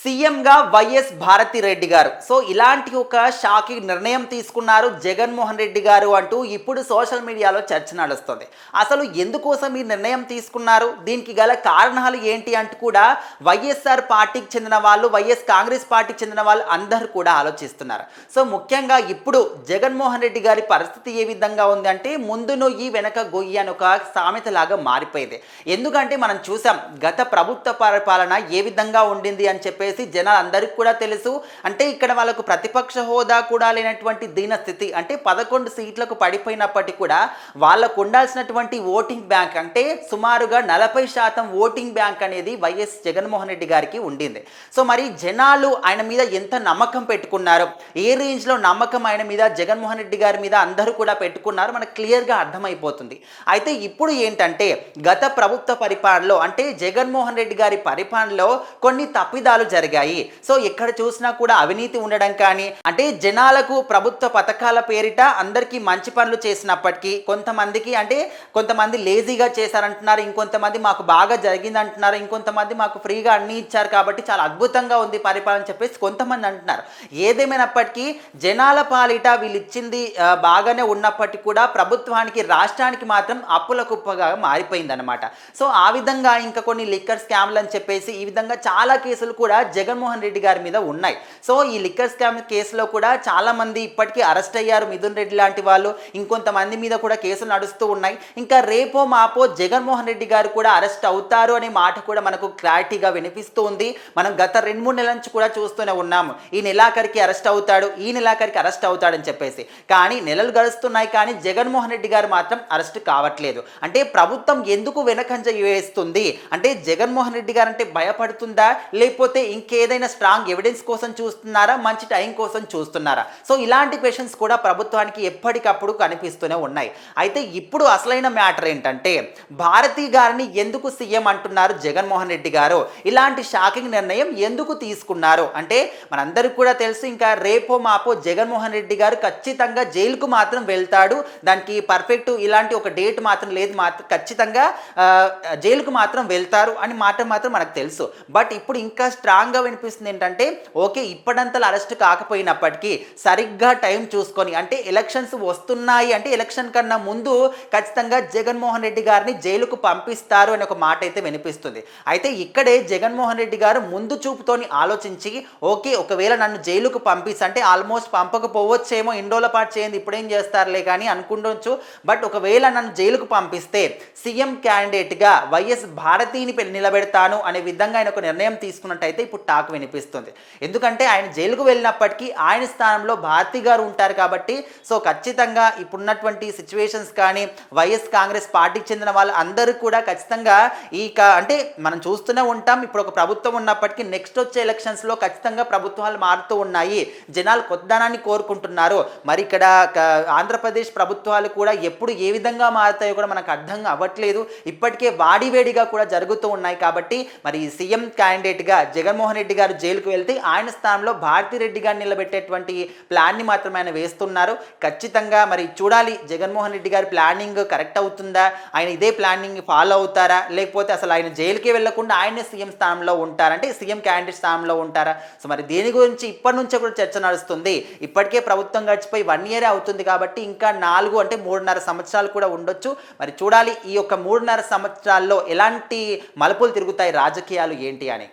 సీఎంగా వైఎస్ భారతిరెడ్డి గారు. సో, ఇలాంటి ఒక షాకింగ్ నిర్ణయం తీసుకున్నారు జగన్మోహన్ రెడ్డి గారు అంటూ ఇప్పుడు సోషల్ మీడియాలో చర్చ నడుస్తుంది. అసలు ఎందుకోసం ఈ నిర్ణయం తీసుకున్నారు? దీనికి గల కారణాలు ఏంటి అంటూ కూడా వైఎస్ఆర్ పార్టీకి చెందిన వాళ్ళు, వైఎస్ కాంగ్రెస్ పార్టీకి చెందిన వాళ్ళు అందరూ కూడా ఆలోచిస్తున్నారు. సో, ముఖ్యంగా ఇప్పుడు జగన్మోహన్ రెడ్డి గారి పరిస్థితి ఏ విధంగా ఉంది అంటే, ముందు నొయ్యి వెనక గొయ్యి అని ఒక సామెతలాగా మారిపోయింది. ఎందుకంటే మనం చూసాం గత ప్రభుత్వ పరిపాలన ఏ విధంగా ఉండింది అని చెప్పేసి జనాలందరికీ కూడా తెలుసు. అంటే ఇక్కడ వాళ్ళకు ప్రతిపక్ష హోదా కూడా లేనటువంటి దీన స్థితి, అంటే 11 సీట్లకు పడిపోయినప్పటికీ కూడా వాళ్ళకు ఉండాల్సినటువంటి ఓటింగ్ బ్యాంక్ అంటే సుమారుగా 40% ఓటింగ్ బ్యాంక్ అనేది వైఎస్ జగన్మోహన్ రెడ్డి గారికి ఉండింది. సో మరి జనాలు ఆయన మీద ఎంత నమ్మకం పెట్టుకున్నారు, ఏ రేంజ్లో నమ్మకం ఆయన మీద జగన్మోహన్ రెడ్డి గారి మీద అందరూ కూడా పెట్టుకున్నారు మనకు క్లియర్గా అర్థమైపోతుంది. అయితే ఇప్పుడు ఏంటంటే గత ప్రభుత్వ పరిపాలనలో అంటే జగన్మోహన్ రెడ్డి గారి పరిపాలనలో కొన్ని తప్పిదాలు జరిగాయి. సో ఎక్కడ చూసినా కూడా అవినీతి ఉండడం కానీ, అంటే జనాలకు ప్రభుత్వ పథకాల పేరిట అందరికీ మంచి పనులు చేసినప్పటికీ కొంతమంది లేజీగా చేశారంటున్నారు, ఇంకొంతమంది మాకు బాగా జరిగింది అంటున్నారు, ఇంకొంతమంది మాకు ఫ్రీగా అన్ని ఇచ్చారు కాబట్టి చాలా అద్భుతంగా ఉంది పరిపాలన చెప్పేసి కొంతమంది అంటున్నారు. ఏదేమైనప్పటికీ జనాల పాలిట వీళ్ళు ఇచ్చింది బాగానే ఉన్నప్పటికీ కూడా ప్రభుత్వానికి, రాష్ట్రానికి మాత్రం అప్పుల కుప్పగా మారిపోయిందనమాట. సో ఆ విధంగా ఇంకా కొన్ని లిక్కర్ స్కామ్లు అని చెప్పేసి ఈ విధంగా చాలా కేసులు కూడా జగన్మోహన్ రెడ్డి గారి మీద ఉన్నాయి. సో ఈ లిక్కర్ స్కామ్ కేసులో కూడా చాలా మంది ఇప్పటికీ అరెస్ట్ అయ్యారు. మిథున్ రెడ్డి లాంటి వాళ్ళు, ఇంకొంతమంది మీద కూడా కేసులు నడుస్తూ ఉన్నాయి. ఇంకా రేపో మాపో జగన్మోహన్ రెడ్డి గారు కూడా అరెస్ట్ అవుతారు అనే మాట కూడా మనకు క్లారిటీగా వినిపిస్తూ ఉంది. మనం గత 2-3 నెలల నుంచి కూడా చూస్తూనే ఉన్నాము, ఈ నెలాఖరికి అరెస్ట్ అవుతాడు, ఈ నెలాఖరికి అరెస్ట్ అవుతాడని చెప్పేసి. కానీ నెలలు గడుస్తున్నాయి కానీ జగన్మోహన్ రెడ్డి గారు మాత్రం అరెస్ట్ కావట్లేదు. అంటే ప్రభుత్వం ఎందుకు వెనకంజ వేస్తుంది అంటే జగన్మోహన్ రెడ్డి గారు అంటే భయపడుతుందా, లేకపోతే ఇంకేదైనా స్ట్రాంగ్ ఎవిడెన్స్ కోసం చూస్తున్నారా, మంచి టైం కోసం చూస్తున్నారా? సో ఇలాంటి క్వశ్చన్స్ కూడా ప్రభుత్వానికి ఎప్పటికప్పుడు కనిపిస్తూనే ఉన్నాయి. అయితే ఇప్పుడు అసలైన మ్యాటర్ ఏంటంటే భారతి గారిని ఎందుకు సీఎం అంటున్నారు జగన్మోహన్ రెడ్డి గారు, ఇలాంటి షాకింగ్ నిర్ణయం ఎందుకు తీసుకున్నారు అంటే మనందరికీ కూడా తెలుసు, ఇంకా రేపో మాపో జగన్మోహన్ రెడ్డి గారు ఖచ్చితంగా జైలుకు మాత్రం వెళ్తాడు. దానికి పర్ఫెక్ట్ ఇలాంటి ఒక డేట్ మాత్రం లేదు, మాత్రం ఖచ్చితంగా జైలుకు మాత్రం వెళ్తారు అని మాట మాత్రం మనకు తెలుసు. బట్ ఇప్పుడు ఇంకా స్ట్రాంగ్గా వినిపిస్తుంది ఏంటంటే ఓకే ఇప్పటింతలో అరెస్ట్ కాకపోయినప్పటికీ సరిగ్గా టైం చూసుకొని, అంటే ఎలక్షన్స్ వస్తున్నాయి అంటే ఎలక్షన్ కన్నా ముందు ఖచ్చితంగా జగన్మోహన్ రెడ్డి గారిని జైలుకు పంపిస్తారు అని ఒక మాట అయితే వినిపిస్తుంది. అయితే ఇక్కడే జగన్మోహన్ రెడ్డి గారు ముందు చూపుతోని ఆలోచించి ఓకే ఒకవేళ నన్ను జైలుకు పంపిస్తే, అంటే ఆల్మోస్ట్ పంపకపోవచ్చేమో, ఇండోల పాటు చేయండి ఇప్పుడేం చేస్తారులే కానీ అనుకుండొచ్చు. బట్ ఒకవేళ నన్ను జైలుకు పంపిస్తే సీఎం క్యాండిడేట్గా వైఎస్ భారతిని నిలబెడతాను అనే విధంగా ఆయన ఒక నిర్ణయం తీసుకున్నట్టయితే ఇప్పుడు టాక్ వినిపిస్తుంది. ఎందుకంటే ఆయన జైలుకు వెళ్ళినప్పటికీ ఆయన స్థానంలో భారతి గారు ఉంటారు కాబట్టి సో ఖచ్చితంగా ఇప్పుడున్నటువంటి సిచ్యువేషన్స్ కానీ వైఎస్ కాంగ్రెస్ పార్టీకి చెందిన వాళ్ళు అందరూ కూడా ఖచ్చితంగా అంటే మనం చూస్తూనే ఉంటాం, ఇప్పుడు ఒక ప్రభుత్వం ఉన్నప్పటికీ నెక్స్ట్ వచ్చే ఎలక్షన్స్లో ఖచ్చితంగా ప్రభుత్వాలు మారుతూ ఉన్నాయి, జనాలు కొత్తదనాన్ని కోరుకుంటున్నారు. మరి ఇక్కడ ఆంధ్రప్రదేశ్ ప్రభుత్వాలు కూడా ఎప్పుడు ఏ విధంగా మారుతాయో కూడా మనకు అర్థం అవ్వట్లేదు. ఇప్పటికే వాడివేడిగా కూడా జరుగుతూ ఉన్నాయి. కాబట్టి మరి సీఎం క్యాండిడేట్గా జగన్మోహన్ రెడ్డి గారు జైలుకు వెళ్తే ఆయన స్థానంలో భారతిరెడ్డి గారిని నిలబెట్టేటువంటి ప్లాన్ని మాత్రమే ఆయన వేస్తున్నారు. ఖచ్చితంగా మరి చూడాలి జగన్మోహన్ రెడ్డి గారి ప్లానింగ్ కరెక్ట్ అవుతుందా, ఆయన ఇదే ప్లానింగ్ ఫాలో అవుతారా, లేకపోతే అసలు ఆయన జైలుకే వెళ్లకుండా ఆయనే సీఎం స్థానంలో ఉంటారా, అంటే సీఎం క్యాండిడేట్ స్థానంలో ఉంటారా? సో మరి దీని గురించి ఇప్పటి నుంచే కూడా చర్చ నడుస్తుంది. ఇప్పటికే ప్రభుత్వం గడిచిపోయి 1 year అవుతుంది కాబట్టి ఇంకా 4 అంటే 3.5 సంవత్సరాలు కూడా ఉండొచ్చు. మరి చూడాలి ఈ యొక్క 3.5 సంవత్సరాల్లో ఎలాంటి మలుపులు తిరుగుతాయి రాజకీయాలు ఏంటి అని.